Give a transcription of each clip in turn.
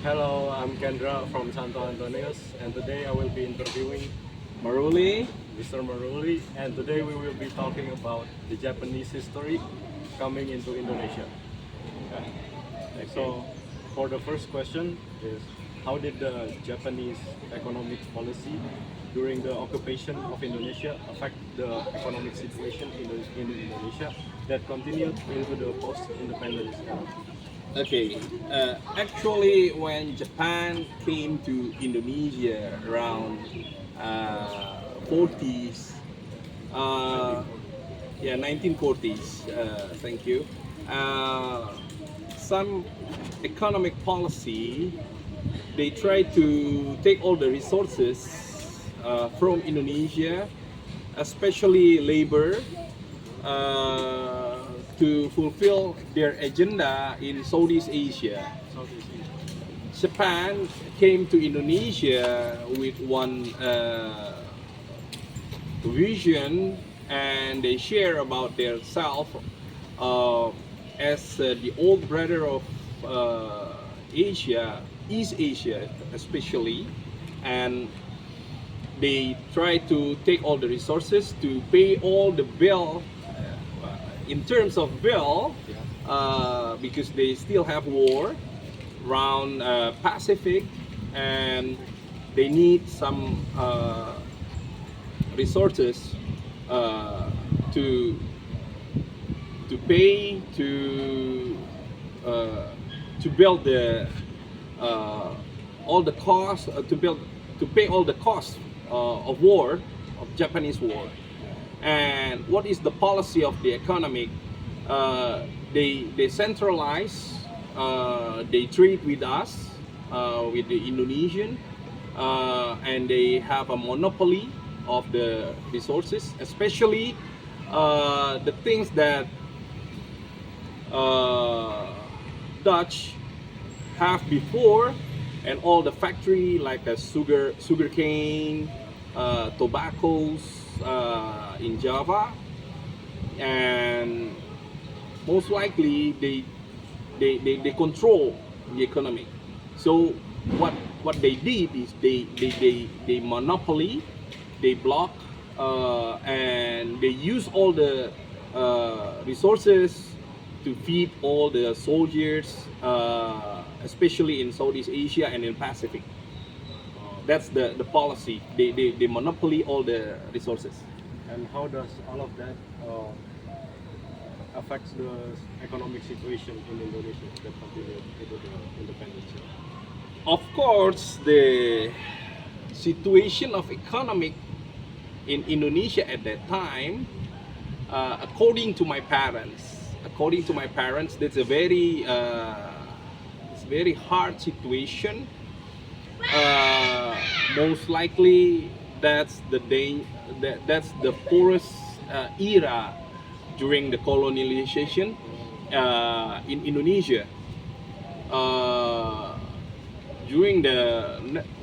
Hello, I'm Kendra from Santo Antonius, and today I will be interviewing Maruli, Mr. Maruli, and today we will be talking about the Japanese history coming into Indonesia. Okay. So, for the first question is, how did the Japanese economic policy during the occupation of Indonesia affect the economic situation in Indonesia that continued into the post-independence era? Okay, actually, when Japan came to Indonesia around 40s, uh, yeah, 1940s. Thank you. Uh, some economic policy, they tried to take all the resources from Indonesia, especially labor, uh, to fulfill their agenda in Southeast Asia. Southeast Asia. Japan came to Indonesia with one vision, and they share about their self as the old brother of Asia, East Asia especially, and they try to take all the resources to pay all the bill in terms of bill, because they still have war around Pacific, and they need some resources to pay to build the all the costs to pay all the costs of war, of Japanese war. And what is the policy of the economic? They centralize, they trade with us, with the Indonesian, and they have a monopoly of the resources, especially the things that Dutch have before, and all the factory like the sugar cane, tobaccos in Java, and most likely they control the economy. So what they did is they monopoly, they block, and they use all the resources to feed all the soldiers, especially in Southeast Asia and in Pacific. That's the policy. They monopoly all the resources. And how does all of that affects the economic situation in Indonesia that continued into the independence era? Of course, the situation of economic in Indonesia at that time, according to my parents, that's a very hard situation. Most likely, that's that's the poorest era during the colonialization in Indonesia. During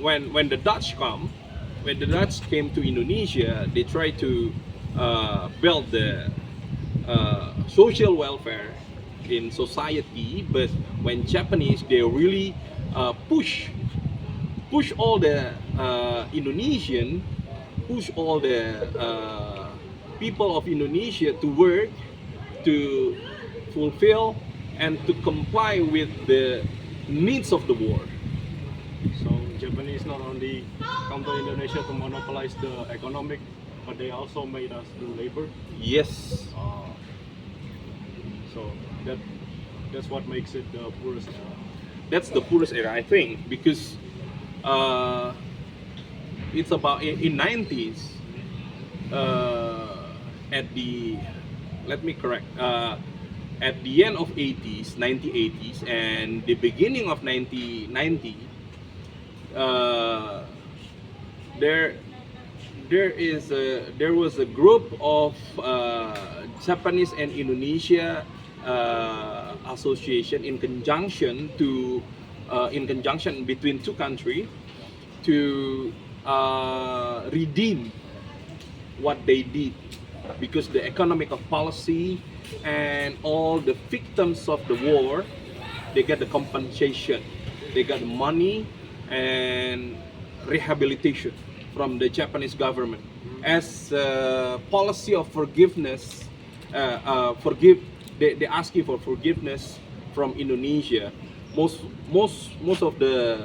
when the Dutch came to Indonesia, they tried to build the social welfare in society. But when Japanese, they really push all the Indonesian, push all the people of Indonesia to work, to fulfill and to comply with the needs of the war. So Japanese not only come to Indonesia to monopolize the economic, but they also made us do labor. Yes. So that's what makes it the poorest era. That's the poorest era, I think, because it's about in 90s, at the let me correct, at the end of 80s, 1980s, and the beginning of 1990, there there was a group of Japanese and Indonesia association in conjunction between two countries to redeem what they did, because the economic policy and all the victims of the war, they get the compensation. they got money and rehabilitation from the Japanese government as a policy of forgiveness. They asking for forgiveness from Indonesia. Most of the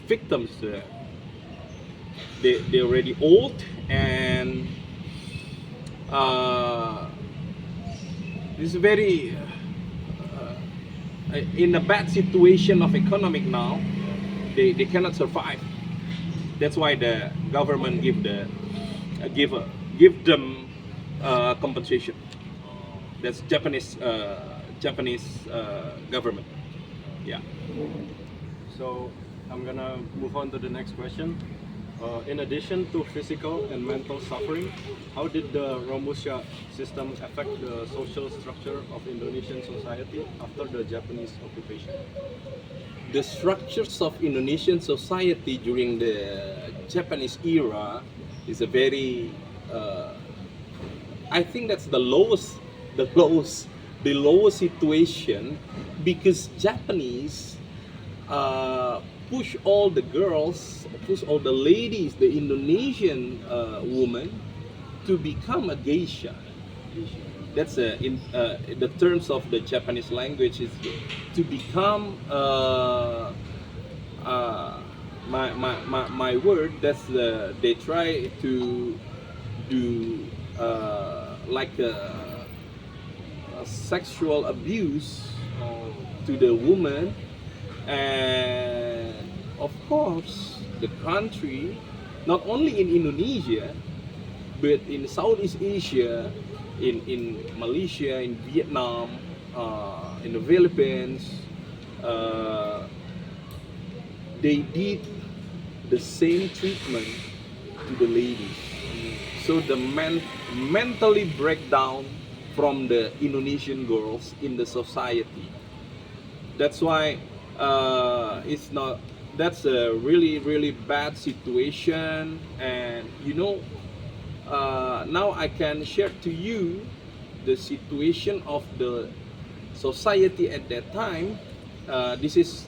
victims, they already old, and this is very in a bad situation of economic now. They cannot survive. That's why the government give them compensation. That's Japanese government. Yeah. So I'm gonna move on to the next question. In addition to physical and mental suffering, how did the Romusha system affect the social structure of Indonesian society after the Japanese occupation? The structures of Indonesian society during the Japanese era is a very I think that's the lowest situation, because Japanese push all the girls, push all the ladies, the Indonesian woman, to become a geisha. That's in the terms of the Japanese language, is to become my word. That's they try to do like a sexual abuse to the woman. And of course, the country, not only in Indonesia, but in Southeast Asia, in Malaysia, in Vietnam, in the Philippines, they did the same treatment to the ladies. So the mentally breakdown from the Indonesian girls in the society. That's why it's not. That's a really bad situation, and now I can share to you the situation of the society at that time. This is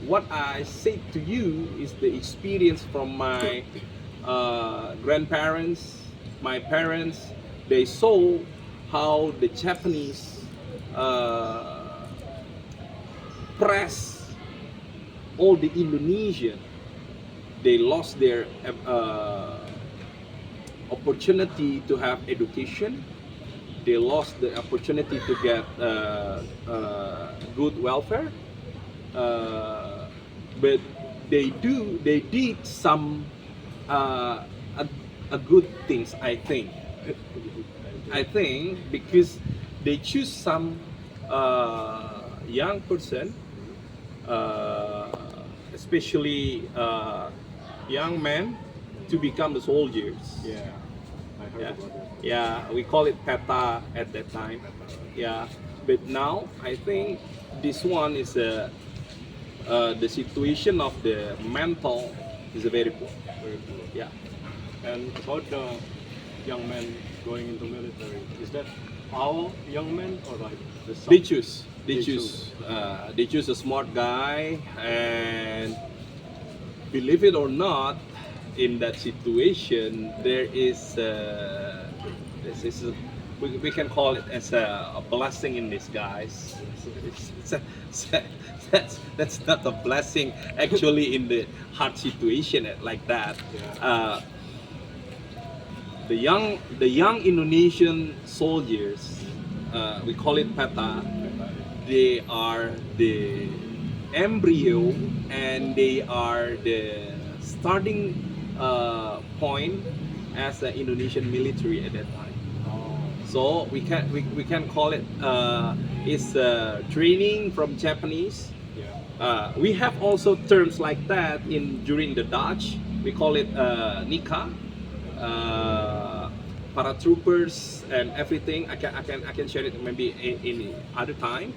what I say to you is the experience from my grandparents, my parents. They saw how the Japanese press all the Indonesian. They lost their opportunity to have education. They lost the opportunity to get good welfare. But they did some a good things, I think. Because they choose some young person, especially young men, to become the soldiers. Yeah, I heard Yeah, about that. yeah, we call it peta at that time. Yeah, but now I think this one is the situation of the mental is very poor. Very cool. Yeah. And about the young men going into military, is that all young men or like the some? They choose. They They choose. They choose a smart guy, and believe it or not, in that situation, there is this is we can call it as a blessing in disguise. That's not a blessing actually in the hard situation like that. Yeah. The young Indonesian soldiers, we call it peta. They are the embryo, and they are the starting point as the Indonesian military at that time. Oh, So we can call it is training from Japanese. yeah. We have also terms like that during the Dutch. We call it Nika, paratroopers and everything. I can share it maybe in other time.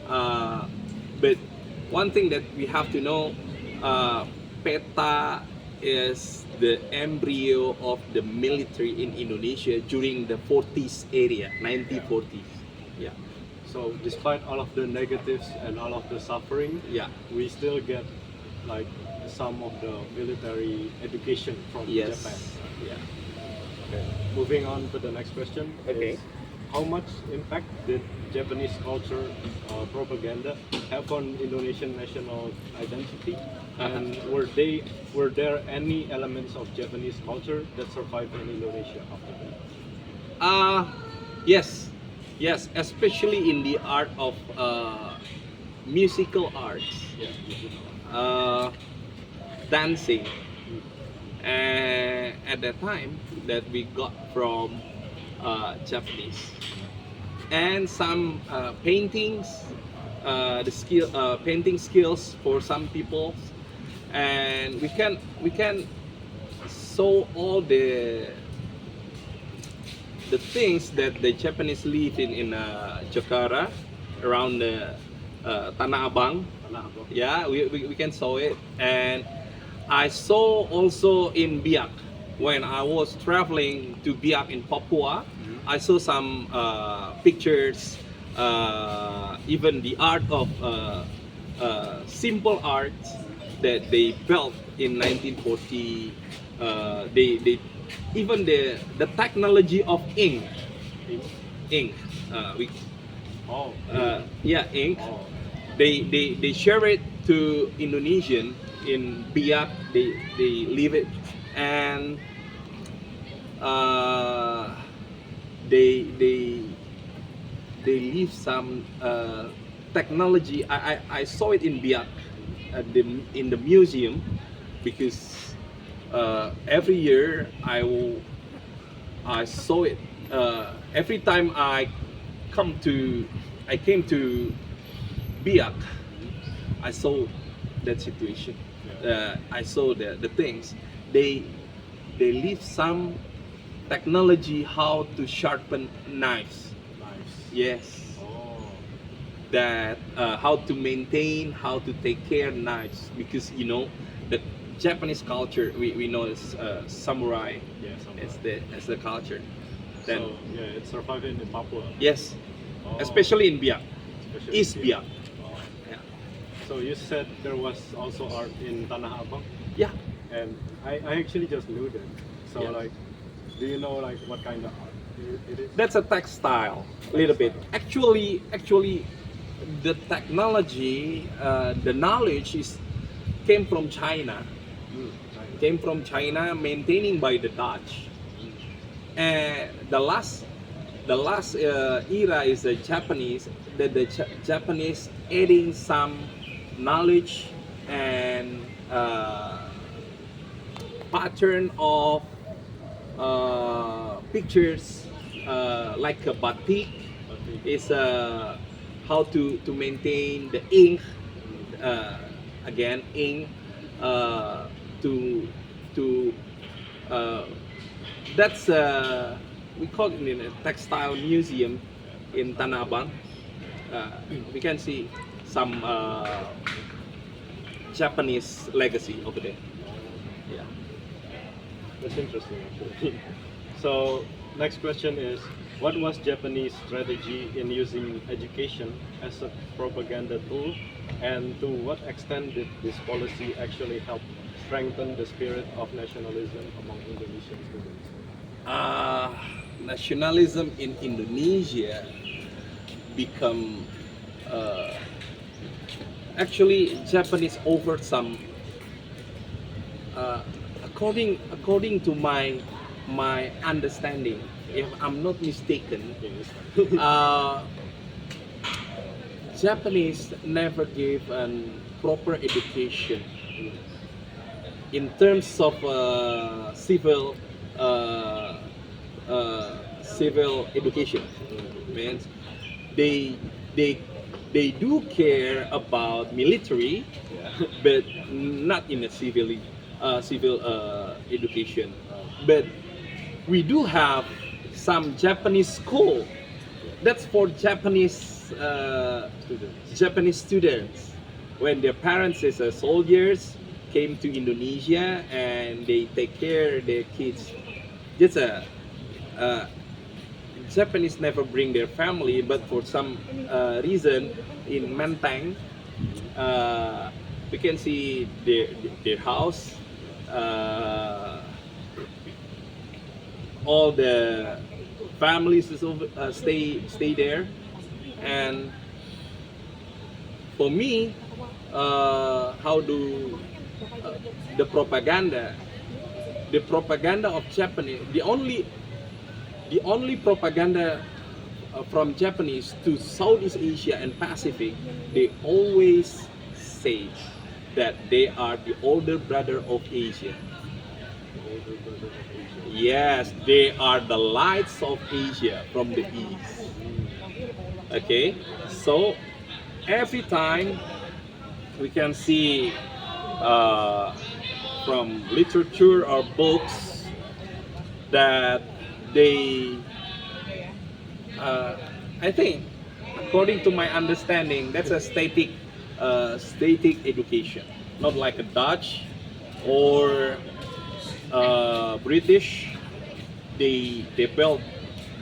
But one thing that we have to know, PETA is the embryo of the military in Indonesia during the 40s area, 1940s. Yeah. So despite all of the negatives and all of the suffering, Yeah. we still get like some of the military education from Yes. Japan. Yeah. Okay. Moving on to the next question. Okay. Is how much impact did Japanese culture propaganda have on Indonesian national identity? And were there any elements of Japanese culture that survived in Indonesia after that? Yes, yes, especially in the art of musical arts, Yeah. you should know. dancing, and at that time that we got from Japanese, and some paintings, painting skills for some people, and we can show all the things that the Japanese live in Jakarta, around the Tanah Abang. Tanah Abang. Yeah, we can saw it, and I saw also in Biak when I was traveling to Biak in Papua. I saw some pictures, even the art of simple art that they built in 1940. They even the technology of ink, ink. We Oh. yeah, ink. Oh. They share it to Indonesian in Biak. They leave it, and they leave some technology. I saw it in Biak, in the museum, because every year I saw it. Every time I came to Biak, I saw that situation. I saw the things. They leave some technology how to sharpen knives. Nice. Yes. Oh. That how to maintain, how to take care knives, because the Japanese culture, we know it's samurai. Yeah. Samurai. It's the culture. Then So yeah, it's surviving in Papua. yes, Oh. especially in Biak, Especially East here. Biak. Oh. Yeah. So you said there was also art in Tanah Abang, Yeah. and I actually just knew that. So Yeah. like, do you know like what kind of art it is? That's a textile, a little bit. Actually, the technology, the knowledge came from China. China. Came from China, maintaining by the Dutch. And the last era is the Japanese. The Japanese adding some knowledge and pattern of pictures, like a batik. Is how to maintain the ink, again ink, to that's we call it in a textile museum in Tanah Abang. We can see some Japanese legacy over there. Yeah. That's interesting actually. So next question is, what was Japanese strategy in using education as a propaganda tool, and to what extent did this policy actually help strengthen the spirit of nationalism among Indonesian students? Nationalism in Indonesia become actually Japanese offered some, according to my understanding, if I'm not mistaken, Japanese never gave a proper education in terms of civil education. Means they do care about military, but not in a civil education. But we do have some Japanese school that's for Japanese students when their parents is soldiers came to Indonesia, and they take care their kids. Just Japanese never bring their family, but for some reason in Menteng, we can see their house. All the families is stay there, and for me, how do the propaganda of Japanese, the only propaganda from Japanese to Southeast Asia and Pacific, they always say that they are the older brother of Asia. Yes, they are the lights of Asia from the east. Okay, so every time we can see from literature or books that they, I think, according to my understanding, that's a static education, not like a Dutch or British. They build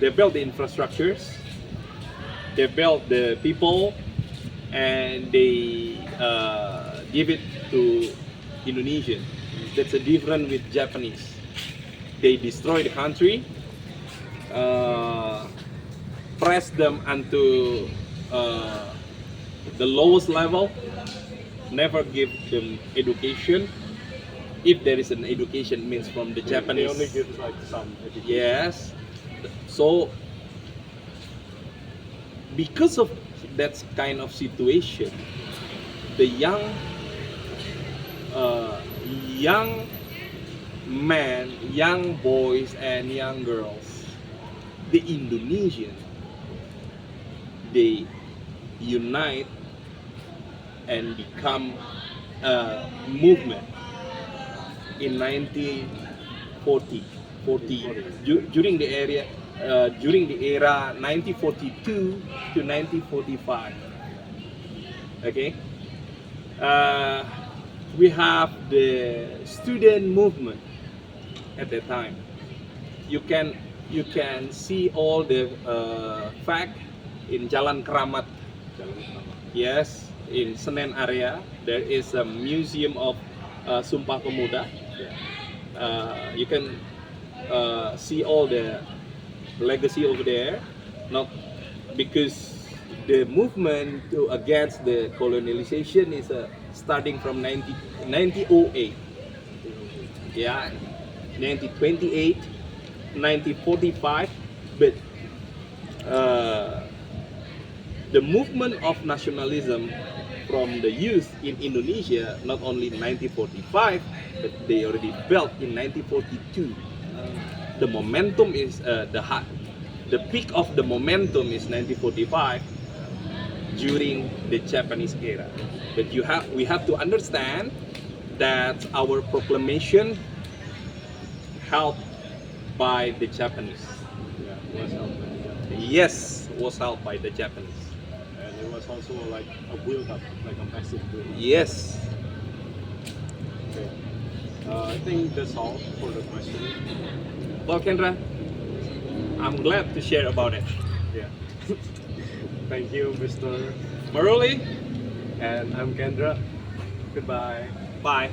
the infrastructures, they build the people, and they give it to Indonesian. That's a different with Japanese. They destroy the country, press them onto the lowest level, never give them education. If there is an education, means from the Japanese. They only give like some education. Yes. So because of that kind of situation, the young men, young boys, and young girls, the Indonesian, they unite and become a movement in 1940, during the era 1942 to 1945. Okay, we have the student movement at that time. You can see all the fact in Jalan Keramat. Yes, in Senen area there is a museum of Sumpah Pemuda. You can see all the legacy over there. Not because the movement against the colonialization is starting from 1908. Yeah, 1928, 1945, but the movement of nationalism from the youth in Indonesia, not only in 1945, but they already built in 1942. The momentum is the peak of the momentum is 1945 during the Japanese era. But we have to understand that our proclamation helped by the Japanese. Yeah, was helped by the Japanese. Yes, was helped by the Japanese. And it was also like a build-up, like a massive build-up. Yes. Okay. I think that's all for the question. Well, Kendra, I'm glad to share about it. Yeah. Thank you, Mr. Maruli, And I'm Kendra. Goodbye. bye.